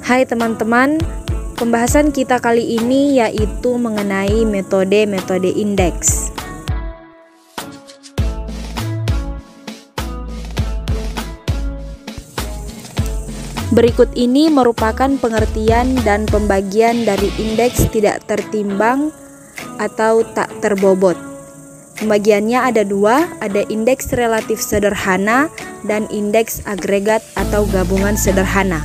Hai teman-teman, pembahasan kita kali ini yaitu mengenai metode-metode indeks. Berikut ini merupakan pengertian dan pembagian dari indeks tidak tertimbang atau tak terbobot. Pembagiannya ada dua, ada indeks relatif sederhana dan indeks agregat atau gabungan sederhana.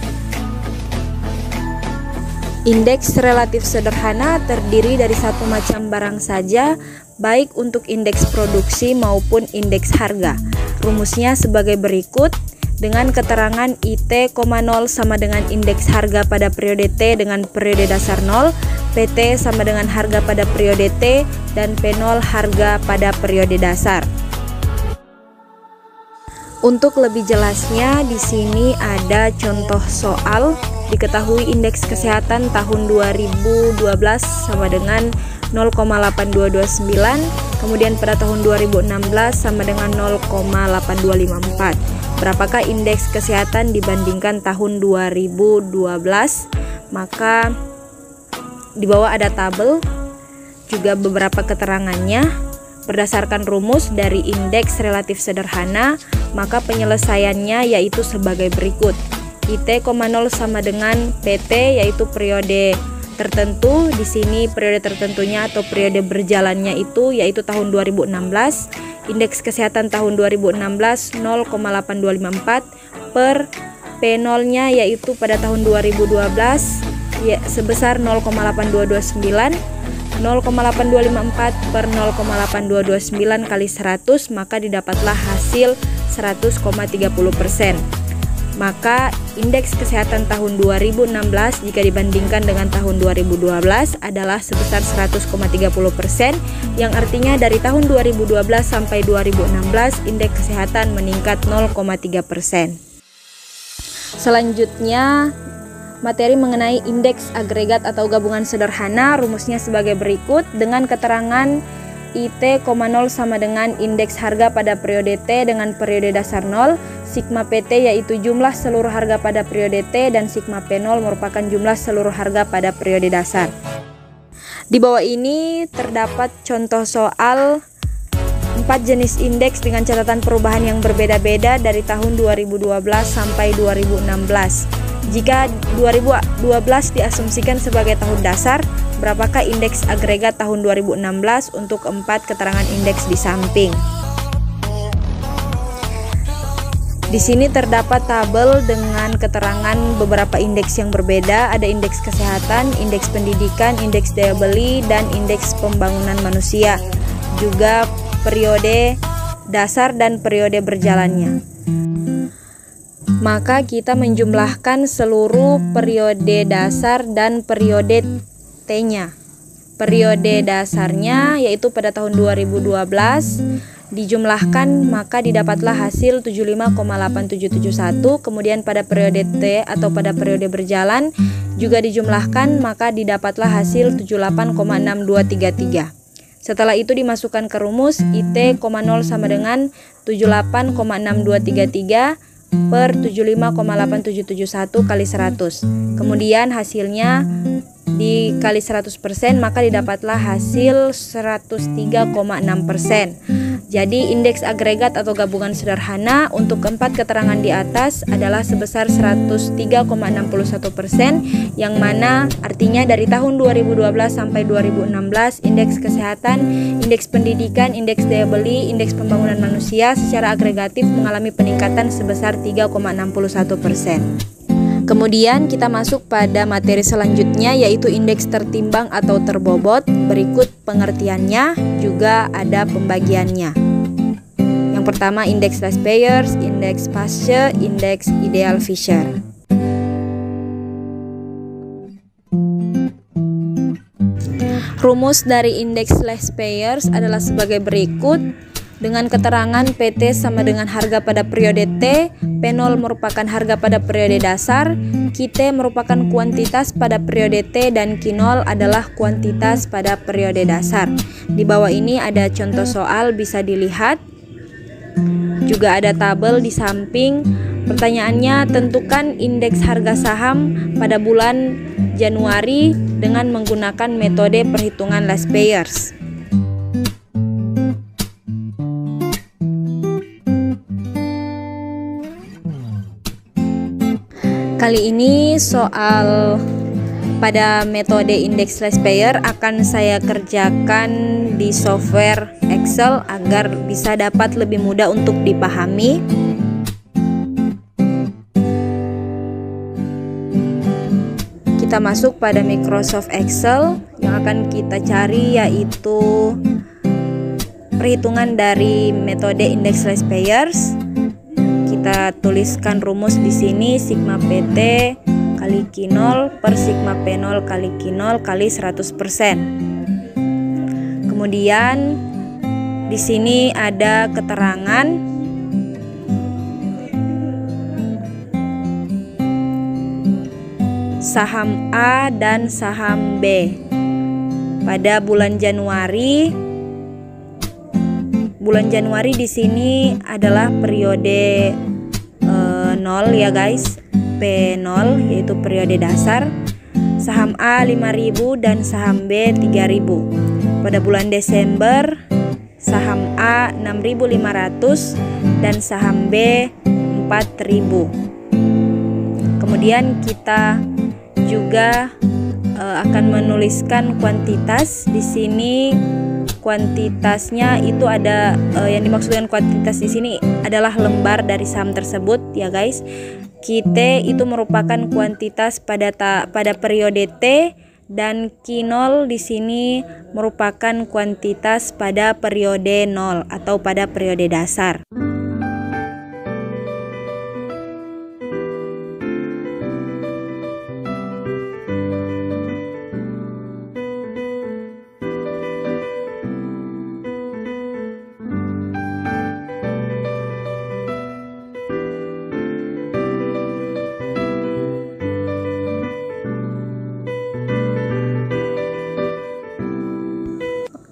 Indeks relatif sederhana terdiri dari satu macam barang saja, baik untuk indeks produksi maupun indeks harga. Rumusnya sebagai berikut, dengan keterangan IT, 0 sama dengan indeks harga pada periode T dengan periode dasar 0, PT sama dengan harga pada periode T, dan P0 harga pada periode dasar. Untuk lebih jelasnya, di sini ada contoh soal. Diketahui indeks kesehatan tahun 2012 sama dengan 0,8229, kemudian pada tahun 2016 sama dengan 0,8254. Berapakah indeks kesehatan dibandingkan tahun 2012? Maka di bawah ada tabel, juga beberapa keterangannya. Berdasarkan rumus dari indeks relatif sederhana, maka penyelesaiannya yaitu sebagai berikut. IT, 0 sama dengan PT yaitu periode tertentu. Di sini periode tertentunya atau periode berjalannya itu yaitu tahun 2016. Indeks kesehatan tahun 2016 0,8254 per P0-nya yaitu pada tahun 2012 ya, sebesar 0,8229. 0,8254 per 0,8229 kali 100, maka didapatlah hasil 100,30%. Maka indeks kesehatan tahun 2016 jika dibandingkan dengan tahun 2012 adalah sebesar 100,30%, yang artinya dari tahun 2012 sampai 2016 indeks kesehatan meningkat 0,3%. Selanjutnya, materi mengenai indeks agregat atau gabungan sederhana, rumusnya sebagai berikut. Dengan keterangan IT, 0 sama dengan indeks harga pada periode T dengan periode dasar 0, sigma PT yaitu jumlah seluruh harga pada periode T, dan sigma P0 merupakan jumlah seluruh harga pada periode dasar. Di bawah ini terdapat contoh soal 4 jenis indeks dengan catatan perubahan yang berbeda-beda dari tahun 2012 sampai 2016. Jika 2012 diasumsikan sebagai tahun dasar, berapakah indeks agregat tahun 2016 untuk 4 keterangan indeks di samping? Di sini terdapat tabel dengan keterangan beberapa indeks yang berbeda. Ada indeks kesehatan, indeks pendidikan, indeks daya beli, dan indeks pembangunan manusia. Juga periode dasar dan periode berjalannya. Maka kita menjumlahkan seluruh periode dasar dan periode T-nya. Periode dasarnya yaitu pada tahun 2012 dijumlahkan, maka didapatlah hasil 75,8771. Kemudian pada periode T atau pada periode berjalan juga dijumlahkan, maka didapatlah hasil 78,6233. Setelah itu dimasukkan ke rumus IT, 0 sama dengan 78,6233 per 75,8771 kali 100. Kemudian hasilnya dikali 100%, maka didapatlah hasil 103,6%. Jadi indeks agregat atau gabungan sederhana untuk keempat keterangan di atas adalah sebesar 103,61%, yang mana artinya dari tahun 2012 sampai 2016 indeks kesehatan, indeks pendidikan, indeks daya beli, indeks pembangunan manusia secara agregatif mengalami peningkatan sebesar 3,61%. Kemudian kita masuk pada materi selanjutnya yaitu indeks tertimbang atau terbobot. Berikut pengertiannya, juga ada pembagiannya. Yang pertama indeks less payers, indeks Paasche, indeks ideal Fisher. Rumus dari indeks less payers adalah sebagai berikut. Dengan keterangan PT sama dengan harga pada periode T, P0 merupakan harga pada periode dasar, QT merupakan kuantitas pada periode T, dan Q0 adalah kuantitas pada periode dasar. Di bawah ini ada contoh soal bisa dilihat. Juga ada tabel di samping Pertanyaannya, tentukan indeks harga saham pada bulan Januari dengan menggunakan metode perhitungan last payers. Kali ini soal pada metode indeks last payer akan saya kerjakan di software Excel agar bisa dapat lebih mudah untuk dipahami. Kita masuk pada Microsoft Excel. Yang akan kita cari yaitu perhitungan dari metode indeks last payers. Kita tuliskan rumus di sini, sigma PT kali Q0 per sigma P0 kali Q0 kali 100%. Kemudian di sini ada keterangan saham A dan saham B pada bulan Januari. Bulan Januari di sini adalah periode 0 ya guys, P0 yaitu periode dasar. Saham A 5.000 dan saham B 3.000. Pada bulan Desember saham A 6.500 dan saham B 4.000. Kemudian kita juga akan menuliskan kuantitas. Di sini kuantitasnya itu ada yang dimaksudkan kuantitas di sini adalah lembar dari saham tersebut ya guys. QT itu merupakan kuantitas pada periode T dan Q0 di sini merupakan kuantitas pada periode 0 atau pada periode dasar.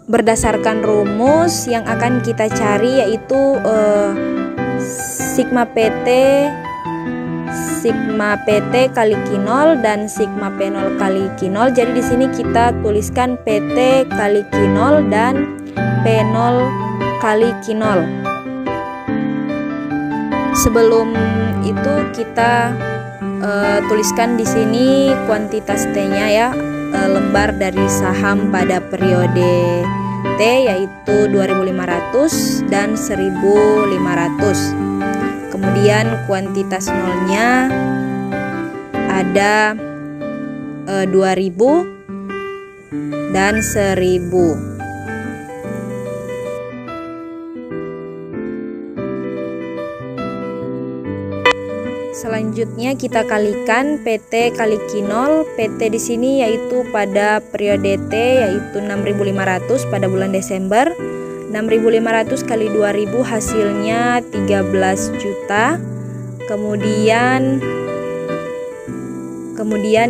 Berdasarkan rumus yang akan kita cari yaitu sigma PT kali Q0 dan sigma P0 kali Q0. Jadi di sini kita tuliskan PT kali Q0 dan P0 kali Q0. Sebelum itu kita tuliskan di sini kuantitas T-nya ya, lembar dari saham pada periode T yaitu 2.500 dan 1.500. Kemudian kuantitas nolnya ada 2.000 dan 1.000. Selanjutnya kita kalikan PT kali Q0. PT di sini yaitu pada periode T yaitu 6.500 pada bulan Desember. 6.500 kali 2.000 hasilnya 13 juta. Kemudian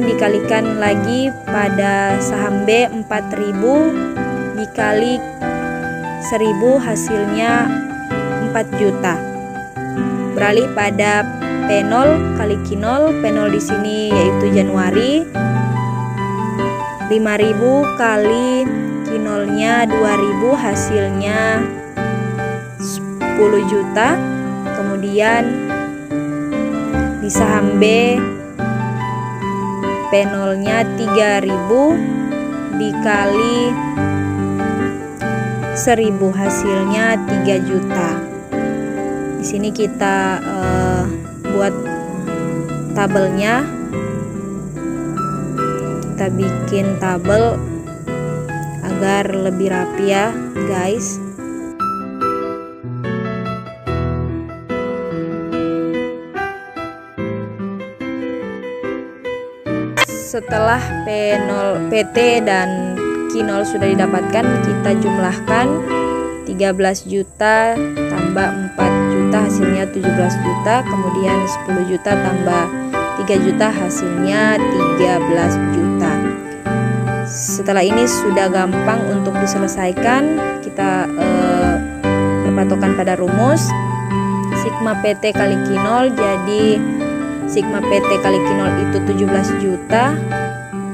dikalikan lagi pada saham B 4.000 dikali 1.000 hasilnya 4 juta. Beralih pada P0 kali Q0. P0 di sini yaitu Januari. 5.000 kali Q0-nya 2.000 hasilnya 10 juta. Kemudian di saham B P0-nya 3.000 dikali 1.000 hasilnya 3 juta. Di sini kita buat tabelnya. Kita bikin tabel agar lebih rapi ya guys. Setelah P0, PT dan Q0 sudah didapatkan, kita jumlahkan 13 juta tambah 4 juta hasilnya 17 juta. Kemudian 10 juta tambah 3 juta hasilnya 13 juta. Setelah ini sudah gampang untuk diselesaikan. Kita berpatokan pada rumus sigma PT kali Q0, jadi sigma PT kali Q0 itu 17 juta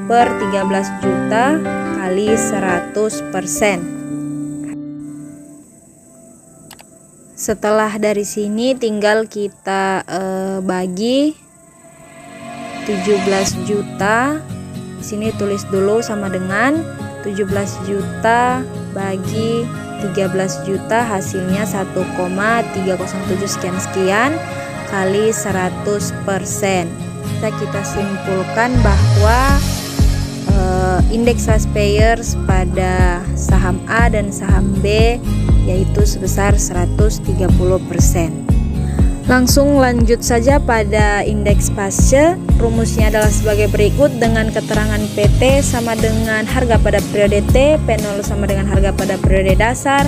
per 13 juta kali 100%. Setelah dari sini tinggal kita bagi 17 juta. Di sini tulis dulu sama dengan 17 juta bagi 13 juta, hasilnya 1,307 sekian kali 100%. Kita simpulkan bahwa indeks ratepayers pada saham A dan saham B yaitu sebesar 130%. Langsung lanjut saja pada indeks Passe. Rumusnya adalah sebagai berikut dengan keterangan PT sama dengan harga pada periode T, P0 sama dengan harga pada periode dasar,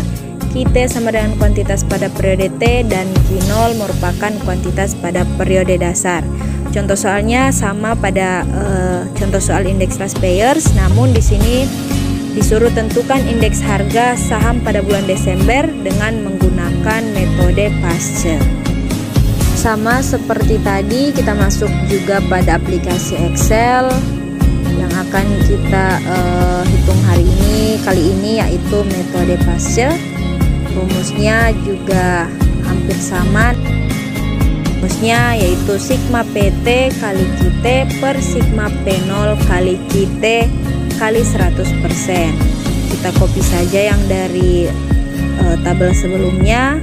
QT sama dengan kuantitas pada periode T, dan Q0 merupakan kuantitas pada periode dasar. Contoh soalnya sama pada contoh soal indeks ratepayers, namun di sini disuruh tentukan indeks harga saham pada bulan Desember dengan menggunakan metode Passe. Sama seperti tadi, kita masuk juga pada aplikasi Excel yang akan kita hitung kali ini yaitu metode Passe. Rumusnya juga hampir sama. Rumusnya yaitu sigma PT kali QT per sigma P0 kali QT kali 100%. Kita copy saja yang dari tabel sebelumnya.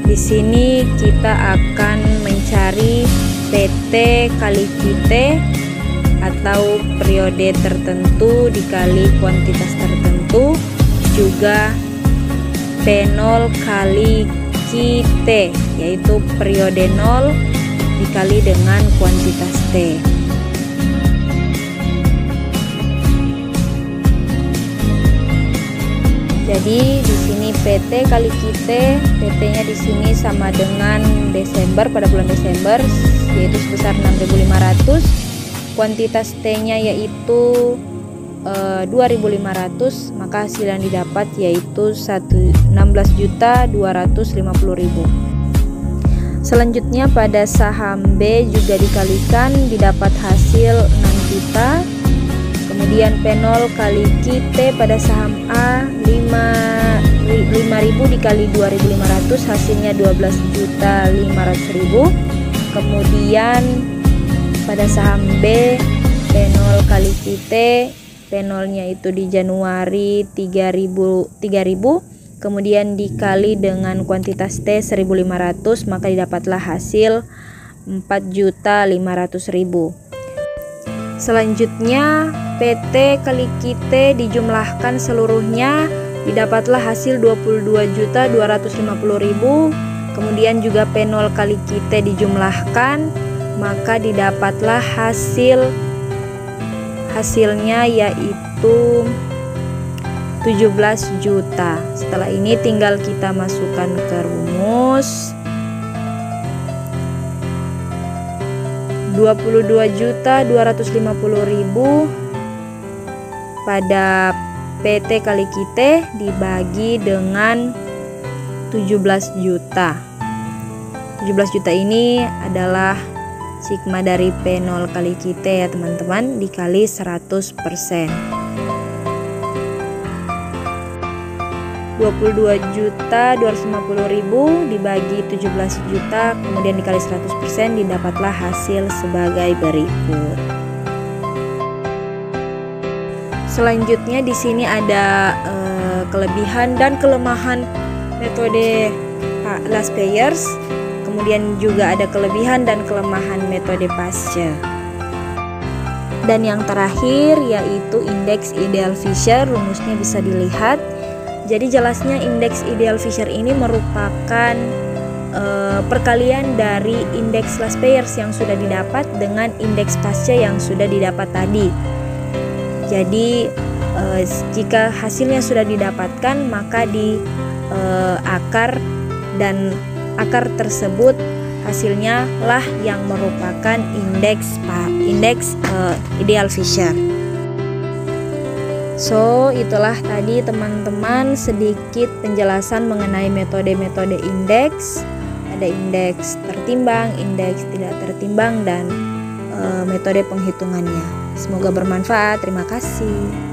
Di sini kita akan mencari PT kali QT atau periode tertentu dikali kuantitas tertentu, juga P0 kali QT yaitu periode 0 dikali dengan kuantitas T. Jadi di sini PT kali QT, PT-nya di sini sama dengan Desember, pada bulan Desember yaitu sebesar 6.500. Kuantitas T-nya yaitu 2.500, maka hasil yang didapat yaitu 16.250.000. Selanjutnya pada saham B juga dikalikan, didapat hasil 6 juta. Kemudian P0 kali QT pada saham A 5.000 dikali 2.500, hasilnya 12.500.000. Kemudian pada saham B P0 kali QT, P0-nya itu di Januari 3.000, kemudian dikali dengan kuantitas T 1.500, maka didapatlah hasil 4.500.000. Selanjutnya PT kali QT dijumlahkan seluruhnya, didapatlah hasil 22.250.000. Kemudian juga P0 kali QT dijumlahkan, maka didapatlah hasilnya yaitu 17 juta. Setelah ini tinggal kita masukkan ke rumus. 22.250.000 pada PT kali QT dibagi dengan 17 juta. 17 juta ini adalah sigma dari P0 kali QT ya teman-teman, dikali 100%. 22.250.000 dibagi 17 juta kemudian dikali 100%, didapatlah hasil sebagai berikut. Selanjutnya di sini ada kelebihan dan kelemahan metode ratepayers. Kemudian juga ada kelebihan dan kelemahan metode Passe. Dan yang terakhir yaitu indeks ideal Fisher, rumusnya bisa dilihat. Jadi jelasnya indeks ideal Fisher ini merupakan perkalian dari indeks ratepayers yang sudah didapat dengan indeks Passe yang sudah didapat tadi. Jadi jika hasilnya sudah didapatkan, maka di akar dan akar tersebut hasilnya lah yang merupakan indeks ideal Fisher. So, itulah tadi teman-teman sedikit penjelasan mengenai metode-metode indeks. Ada indeks tertimbang, indeks tidak tertimbang, dan metode penghitungannya. Semoga bermanfaat. Terima kasih.